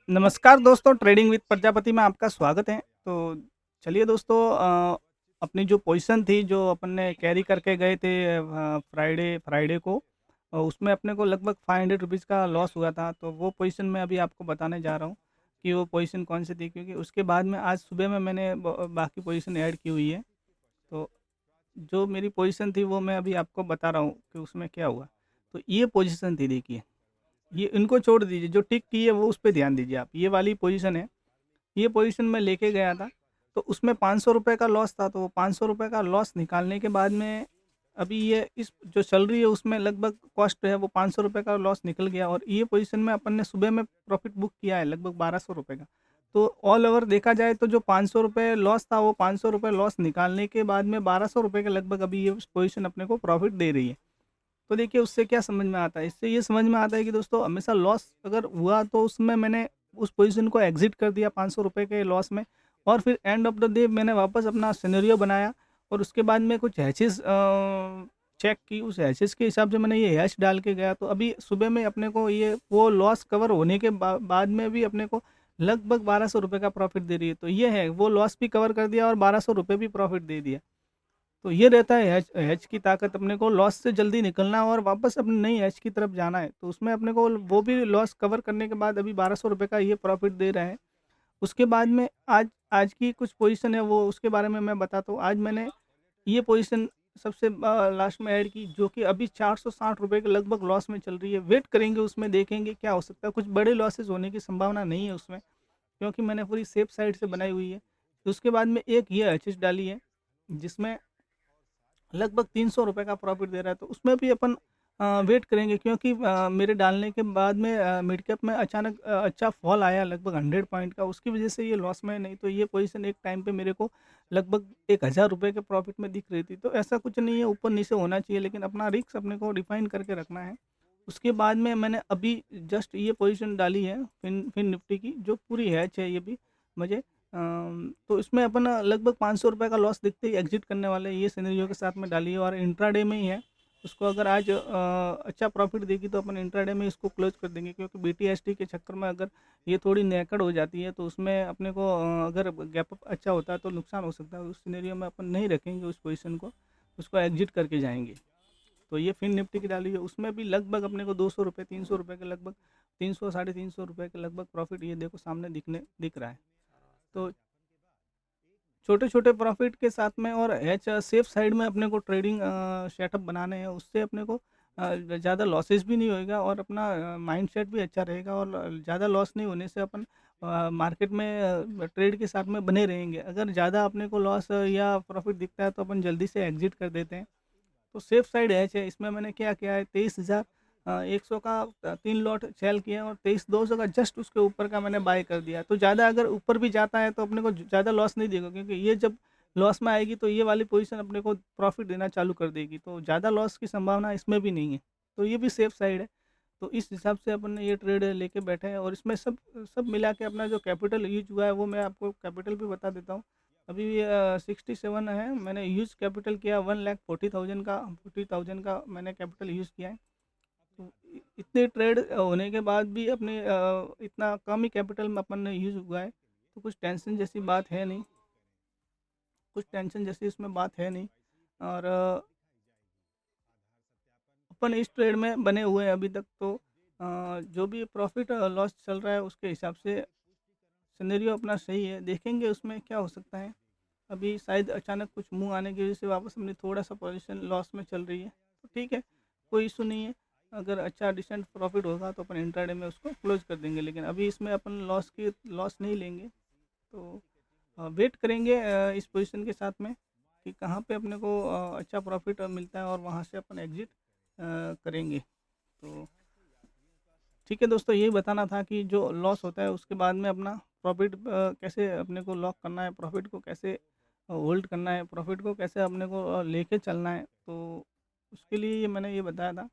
नमस्कार दोस्तों, trading with Prajapati में आपका स्वागत है। तो चलिए दोस्तों, अपनी जो पोज़ीशन थी, जो अपन ने कैरी करके गए थे फ्राइडे फ्राइडे को, उसमें अपने को लगभग ₹500 का लॉस हुआ था। तो वो पोज़ीशन मैं अभी आपको बताने जा रहा हूँ कि वो पोज़ीशन कौन-सी थी, क्योंकि उसके बाद में आज सुबह में मैंने बाकी पोज़ीशन ऐड की हुई है। तो जो मेरी पोज़ीशन थी वो मैं अभी आपको बता रहा हूँ कि उसमें क्या हुआ। तो ये पोज़ीशन थी, देखिए। ये इनको छोड़ दीजिए, जो टिक की है वो उस पे ध्यान दीजिए आप। ये वाली पोज़ीशन है, ये पोज़ीशन मैं लेके गया था, तो उसमें ₹500 का लॉस था। तो वो ₹500 का लॉस निकालने के बाद में अभी ये इस जो चल रही है उसमें लगभग कॉस्ट है वो ₹500 का लॉस निकल गया, और ये पोज़ीशन में अपन ने सुबह में प्रॉफ़िट बुक किया है लगभग ₹1200 का। तो ऑल ओवर देखा जाए तो जो ₹500 लॉस था, वो ₹500 लॉस निकालने के बाद में ₹1200 के लगभग अभी ये पोज़ीशन अपने को प्रॉफ़िट दे रही है। तो देखिए, उससे क्या समझ में आता है? इससे ये समझ में आता है कि दोस्तों, हमेशा लॉस अगर हुआ तो उसमें मैंने उस पोज़ीशन को एग्ज़िट कर दिया ₹500 के लॉस में, और फिर एंड ऑफ द डे मैंने वापस अपना सिनेरियो बनाया, और उसके बाद में कुछ हैचेस चेक की। उस हैचेस के हिसाब से मैंने ये हैच डाल के गया, तो अभी सुबह में अपने को ये वो लॉस कवर होने के बाद में भी अपने को लगभग ₹1200 का प्रॉफ़िट दे रही है। तो ये है, वो लॉस भी कवर कर दिया और ₹1200 भी प्रॉफ़िट दे दिया। तो ये रहता है हैज हैज की ताकत, अपने को लॉस से जल्दी निकलना है और वापस अपनी नई हैज की तरफ जाना है। तो उसमें अपने को वो भी लॉस कवर करने के बाद अभी ₹1200 का ये प्रॉफ़िट दे रहा है। उसके बाद में आज आज की कुछ पोज़ीशन है, वो उसके बारे में मैं बताता हूँ। आज मैंने ये पोज़ीशन सबसे लास्ट में ऐड की, जो कि अभी ₹460 के लगभग लॉस में चल रही है। वेट करेंगे, उसमें देखेंगे क्या हो सकता है। कुछ बड़े लॉसेस होने की संभावना नहीं है उसमें, क्योंकि मैंने पूरी सेफ साइड से बनाई हुई है। उसके बाद में एक ये एचएस डाली है, जिसमें लगभग ₹300 का प्रॉफ़िट दे रहा है। तो उसमें भी अपन वेट करेंगे, क्योंकि मेरे डालने के बाद में मिड कैप में अचानक अच्छा फॉल आया लगभग 100 पॉइंट का, उसकी वज़ह से ये लॉस में, नहीं तो ये पोज़ीशन एक टाइम पे मेरे को लगभग ₹1000 के प्रॉफ़िट में दिख रही थी। तो ऐसा कुछ नहीं है, ऊपर-नीचे होना चाहिए, लेकिन अपना रिस्क अपने को डिफ़ाइन करके रखना है। उसके बाद में मैंने अभी जस्ट ये पोज़ीशन डाली है फिन फिन निफ्टी की, जो पूरी हैच है ये भी मुझे। तो इसमें अपन लगभग ₹500 का लॉस दिखते ही एग्ज़िट करने वाले हैं, ये सिनेरियो के साथ में डाली है, और इंट्राडे में ही है। उसको अगर आज अच्छा प्रॉफ़िट देगी तो अपन इंट्राडे में इसको क्लोज़ कर देंगे, क्योंकि बीटीएसटी के चक्कर में अगर ये थोड़ी नेकड़ हो जाती है तो उसमें अपने को अगर गैप अप अच्छा होता है तो नुकसान हो सकता है। उस सिनेरियो में अपन नहीं रखेंगे उस पोज़ीशन को, उसको एग्ज़िट करके जाएँगे। तो ये फिन निफ्टी की डाली है, उसमें भी लगभग अपने को ₹200 ₹300 के लगभग, 300 साढ़े ₹300 के लगभग प्रॉफ़िट ये देखो सामने दिख रहा है। तो छोटे-छोटे प्रॉफ़िट के साथ में, और सेफ साइड में अपने को ट्रेडिंग सेटअप बनाने हैं, उससे अपने को ज़्यादा लॉसेस भी नहीं होएगा, और अपना माइंडसेट भी अच्छा रहेगा, और ज़्यादा लॉस नहीं होने से अपन मार्केट में ट्रेड के साथ में बने रहेंगे। अगर ज़्यादा अपने को लॉस या प्रॉफ़िट दिखता है तो अपन जल्दी से एग्ज़िट कर देते हैं। तो सेफ साइड हैच है, इसमें मैंने क्या किया है, 23,100 का 3 लॉट सेल किए हैं, और 23,200 का जस्ट उसके ऊपर का मैंने बाय कर दिया है। तो ज़्यादा अगर ऊपर भी जाता है तो अपने को ज़्यादा लॉस नहीं देगा, क्योंकि ये जब लॉस में आएगी तो ये वाली पोजीशन अपने को प्रॉफिट देना चालू कर देगी, तो ज़्यादा लॉस की संभावना इसमें भी नहीं है। तो ये भी सेफ साइड है। तो इस हिसाब से अपन ने ये ट्रेड लेके बैठे हैं, और इसमें सब सब मिला के अपना जो कैपिटल यूज़ हुआ है वो मैं आपको कैपिटल भी बता देता हूँ। अभी 67 है, मैंने यूज़ कैपिटल किया 1,40,000 का मैंने कैपिटल यूज़ किया है। तो इतने ट्रेड होने के बाद भी अपने इतना कम ही कैपिटल में अपन ने यूज़ हुआ है, तो कुछ टेंशन जैसी बात है नहीं, कुछ टेंशन जैसी इसमें बात है नहीं। और अपन इस ट्रेड में बने हुए हैं अभी तक। तो जो भी प्रॉफिट लॉस चल रहा है उसके हिसाब से सिनेरियो अपना सही है, देखेंगे उसमें क्या हो सकता है। अभी शायद अचानक कुछ मुँह आने की वजह से वापस अपनी थोड़ा-सा पोज़ीशन लॉस में चल रही है। तो ठीक है, कोई इश्यू नहीं है। अगर अच्छा डिसेंट प्रॉफ़िट होगा तो अपन इंट्राडे में उसको क्लोज़ कर देंगे। लेकिन अभी इसमें अपन लॉस नहीं लेंगे। तो वेट करेंगे इस पोज़ीशन के साथ में कि कहाँ पे अपने को अच्छा प्रॉफ़िट मिलता है, और वहाँ से अपन एग्ज़िट करेंगे। तो ठीक है दोस्तों, यही बताना था कि जो लॉस होता है उसके बाद में अपना प्रॉफ़िट कैसे अपने को लॉक करना है, प्रॉफ़िट को कैसे होल्ड करना है, प्रॉफ़िट को कैसे अपने को लेके चलना है। तो उसके लिए ये मैंने ये बताया था।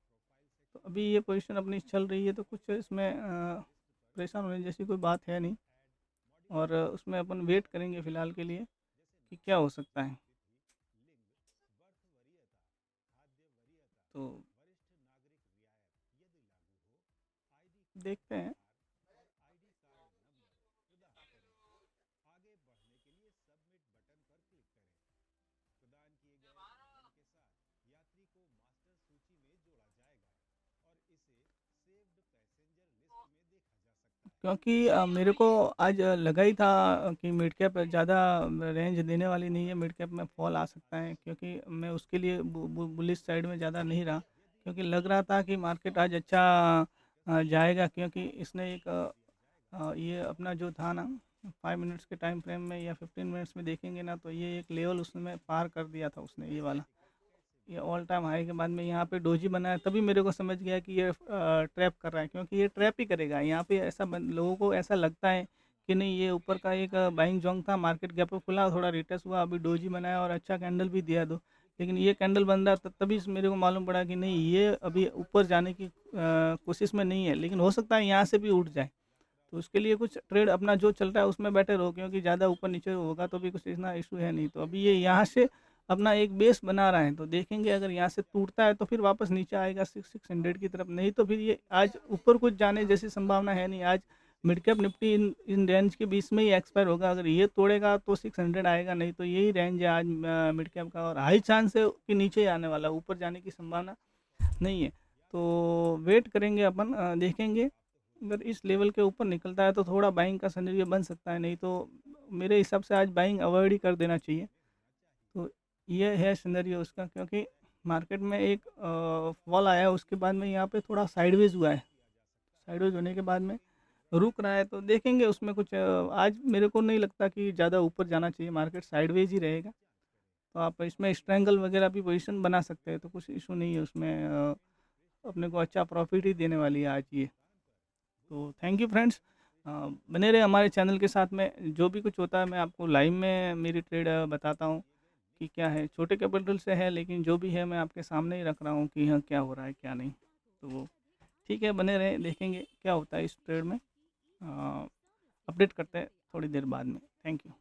तो अभी ये पोज़ीशन अपनी चल रही है, तो कुछ इसमें परेशान होने जैसी कोई बात है नहीं, और उसमें अपन वेट करेंगे फ़िलहाल के लिए कि क्या हो सकता है। तो देखते हैं। क्योंकि मेरे को आज लगा ही था कि मिड कैप ज़्यादा रेंज देने वाली नहीं है, मिड कैप में फॉल आ सकता है, क्योंकि मैं उसके लिए बुलिश साइड में ज़्यादा नहीं रहा, क्योंकि लग रहा था कि मार्केट आज अच्छा जाएगा, क्योंकि इसने एक ये अपना जो था ना 5 मिनट्स के टाइम फ्रेम में या 15 मिनट्स में देखेंगे ना, तो ये एक लेवल उसने पार कर दिया था उसने, ये वाला, ये ऑल टाइम हाई के बाद में यहाँ पे डोजी बनाया, तभी मेरे को समझ गया कि ये ट्रैप कर रहा है, क्योंकि ये ट्रैप ही करेगा यहाँ पे, ऐसा लोगों को ऐसा लगता है कि नहीं, ये ऊपर का एक बाइंग जोंग था, मार्केट गैप अप खुला, थोड़ा रिटेस्ट हुआ, अभी डोजी बनाया और अच्छा कैंडल भी दिया दो, लेकिन ये कैंडल बन रहा तभी मेरे को मालूम पड़ा कि नहीं, ये अभी ऊपर जाने की कोशिश में नहीं है, लेकिन हो सकता है यहाँ से भी उठ जाए, तो उसके लिए कुछ ट्रेड अपना जो चल रहा है उसमें बैठे रहो, क्योंकि ज़्यादा ऊपर नीचे होगा तो भी कुछ इतना इशू है नहीं, तो अभी ये यहाँ से अपना एक बेस बना रहा है, तो देखेंगे अगर यहाँ से टूटता है तो फिर वापस नीचे आएगा 600 की तरफ, नहीं तो फिर ये आज ऊपर कुछ जाने जैसी संभावना है नहीं, आज mid cap Nifty in range के बीच में ही एक्सपायर होगा, अगर ये तोड़ेगा तो 600 आएगा, नहीं तो यही रेंज है आज मिड कैप का, और हाई चांस है कि नीचे ही आने वाला, ऊपर जाने की संभावना नहीं है, तो वेट करेंगे अपन, देखेंगे अगर इस लेवल के ऊपर निकलता है तो थोड़ा बाइंग का सिनेरियो बन सकता है, नहीं तो मेरे हिसाब से आज बाइंग अवॉइड ही कर देना चाहिए, तो ये है सिनेरियो उसका, क्योंकि मार्केट में एक फॉल आया, उसके बाद में यहाँ पे थोड़ा साइडवेज हुआ है, साइडवेज होने के बाद में रुक रहा है, तो देखेंगे उसमें कुछ आज मेरे को नहीं लगता कि ज़्यादा ऊपर जाना चाहिए, मार्केट साइडवेज ही रहेगा, तो आप इसमें स्ट्रैंगल वगैरह भी पोजीशन बना सकते हैं, तो कुछ इशू नहीं है उसमें, अपने को अच्छा प्रॉफिट ही देने वाली है आज ये, तो थैंक यू फ्रेंड्स, बने रहे हमारे चैनल के साथ में, जो भी कुछ होता है मैं आपको लाइव में मेरी ट्रेड बताता हूँ कि क्या है, छोटे कैपिटल से है, लेकिन जो भी है मैं आपके सामने ही रख रहा हूँ कि हाँ क्या हो रहा है क्या नहीं, तो ठीक है, बने रहे, देखेंगे क्या होता है इस ट्रेड में, अपडेट करते हैं थोड़ी देर बाद में, थैंक यू।